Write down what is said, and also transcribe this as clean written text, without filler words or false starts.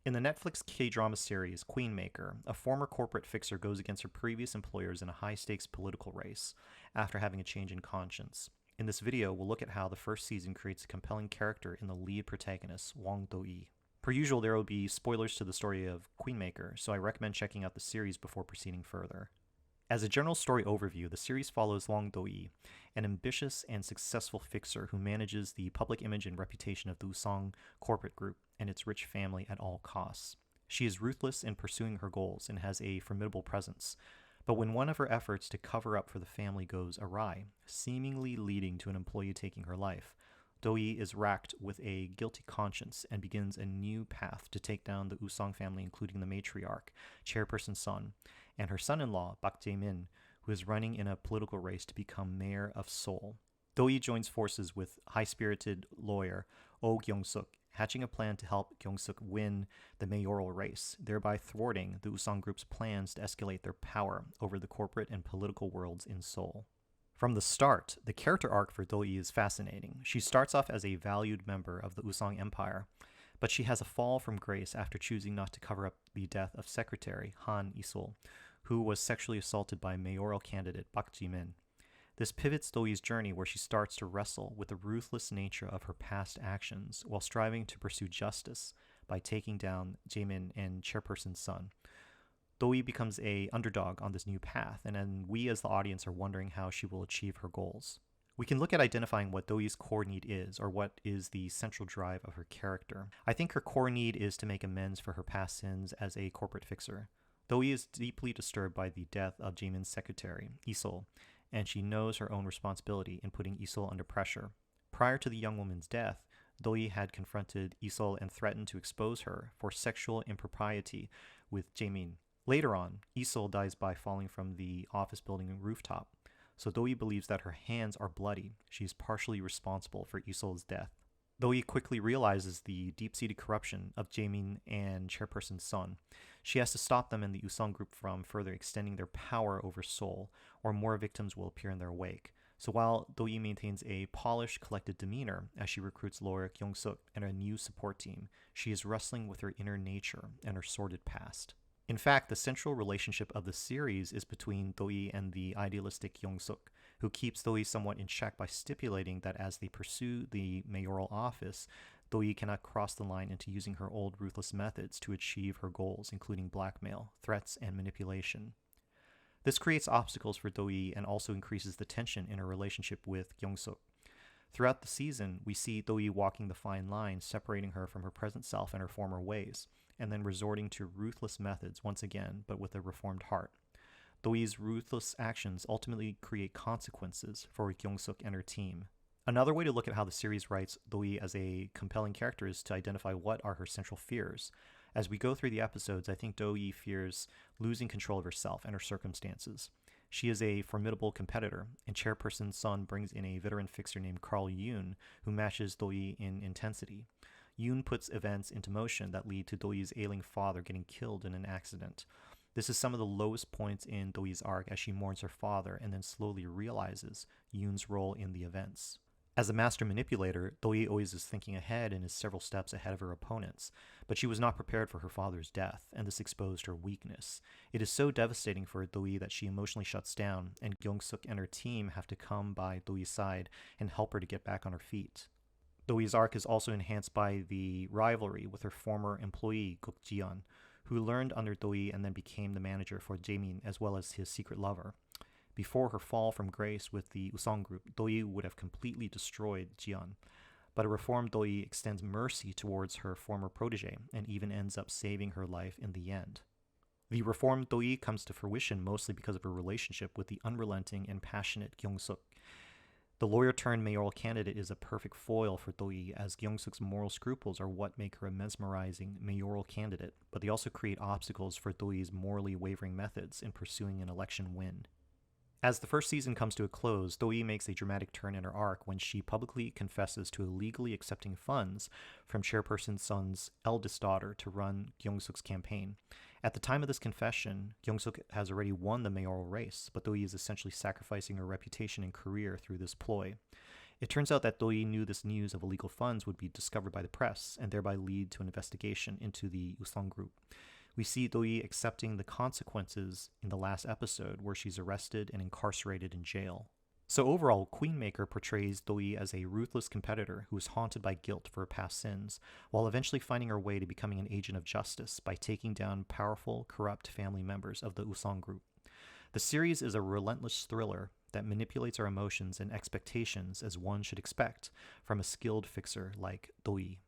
In the Netflix K-drama series Queenmaker, a former corporate fixer goes against her previous employers in a high-stakes political race after having a change in conscience. In this video, we'll look at how the first season creates a compelling character in the lead protagonist, Hwang Do-hee. Per usual, there will be spoilers to the story of Queenmaker, so I recommend checking out the series before proceeding further. As a general story overview, the series follows Hwang Do-hee, an ambitious and successful fixer who manages the public image and reputation of the Usong corporate group and its rich family at all costs. She is ruthless in pursuing her goals and has a formidable presence. But when one of her efforts to cover up for the family goes awry, seemingly leading to an employee taking her life, Do-hee is racked with a guilty conscience and begins a new path to take down the Usong family, including the matriarch, Chairperson Son, and her son-in-law, Park Jae-min, who is running in a political race to become mayor of Seoul. Do-hee joins forces with high-spirited lawyer Oh Kyung-sook, hatching a plan to help Kyung-sook win the mayoral race, thereby thwarting the Usong group's plans to escalate their power over the corporate and political worlds in Seoul. From the start, the character arc for Do-hee is fascinating. She starts off as a valued member of the Usong Empire, but she has a fall from grace after choosing not to cover up the death of Secretary Han Isul, who was sexually assaulted by mayoral candidate Park Jae-min. This pivots Do-hee's journey where she starts to wrestle with the ruthless nature of her past actions while striving to pursue justice by taking down Jae-min and Chairperson Son. Do-hee becomes a underdog on this new path, and then we as the audience are wondering how she will achieve her goals. We can look at identifying what Do-hee's core need is, or what is the central drive of her character. I think her core need is to make amends for her past sins as a corporate fixer. Do-hee is deeply disturbed by the death of Jae-min's secretary, Isul, and she knows her own responsibility in putting Isul under pressure. Prior to the young woman's death, Do-hee had confronted Isul and threatened to expose her for sexual impropriety with Jae-min. Later on, Isul dies by falling from the office building rooftop, so Do-hee believes that her hands are bloody. She is partially responsible for Isul's death. Do-hee quickly realizes the deep-seated corruption of Jae-min and Chairperson Son. She has to stop them and the Usong group from further extending their power over Seoul, or more victims will appear in their wake. So while Do-hee maintains a polished, collected demeanor as she recruits lawyer Kyung-sook and a new support team, she is wrestling with her inner nature and her sordid past. In fact, the central relationship of the series is between Do-hee and the idealistic Kyung-sook, who keeps Do-hee somewhat in check by stipulating that as they pursue the mayoral office, Do-hee cannot cross the line into using her old ruthless methods to achieve her goals, including blackmail, threats, and manipulation. This creates obstacles for Do-hee and also increases the tension in her relationship with Kyung-sook. Throughout the season, we see Do-hee walking the fine line, separating her from her present self and her former ways, and then resorting to ruthless methods once again, but with a reformed heart. Do-hee's ruthless actions ultimately create consequences for Kyung-sook and her team. Another way to look at how the series writes Do-hee as a compelling character is to identify what are her central fears. As we go through the episodes, I think Do-hee fears losing control of herself and her circumstances. She is a formidable competitor, and Chairperson Son brings in a veteran fixer named Carl Yoon, who matches Do-hee in intensity. Yoon puts events into motion that lead to Do-hee's ailing father getting killed in an accident. This is some of the lowest points in Do-hee's arc as she mourns her father and then slowly realizes Yoon's role in the events. As a master manipulator, Do-hee always is thinking ahead and is several steps ahead of her opponents, but she was not prepared for her father's death, and this exposed her weakness. It is so devastating for Do-hee that she emotionally shuts down, and Kyung-sook and her team have to come by Do-hee's side and help her to get back on her feet. Do-hee's arc is also enhanced by the rivalry with her former employee, Guk Ji-yeon, who learned under Do-hee and then became the manager for Jae-min as well as his secret lover. Before her fall from grace with the Usong group, Do-hee would have completely destroyed Ji-yeon, but a reformed Do-hee extends mercy towards her former protege and even ends up saving her life in the end. The reformed Do-hee comes to fruition mostly because of her relationship with the unrelenting and passionate Kyung-sook. The lawyer-turned-mayoral candidate is a perfect foil for Do-hee, as Kyung-sook's moral scruples are what make her a mesmerizing mayoral candidate, but they also create obstacles for Do-hee's morally wavering methods in pursuing an election win. As the first season comes to a close, Do-hee makes a dramatic turn in her arc when she publicly confesses to illegally accepting funds from Chairperson Son's eldest daughter to run Kyung-sook's campaign. At the time of this confession, Kyung-sook has already won the mayoral race, but Do-hee is essentially sacrificing her reputation and career through this ploy. It turns out that Do-hee knew this news of illegal funds would be discovered by the press and thereby lead to an investigation into the Usong group. We see Do-hee accepting the consequences in the last episode where she's arrested and incarcerated in jail. So overall, Queenmaker portrays Do-hee as a ruthless competitor who is haunted by guilt for her past sins, while eventually finding her way to becoming an agent of justice by taking down powerful, corrupt family members of the Usong group. The series is a relentless thriller that manipulates our emotions and expectations as one should expect from a skilled fixer like Do-hee.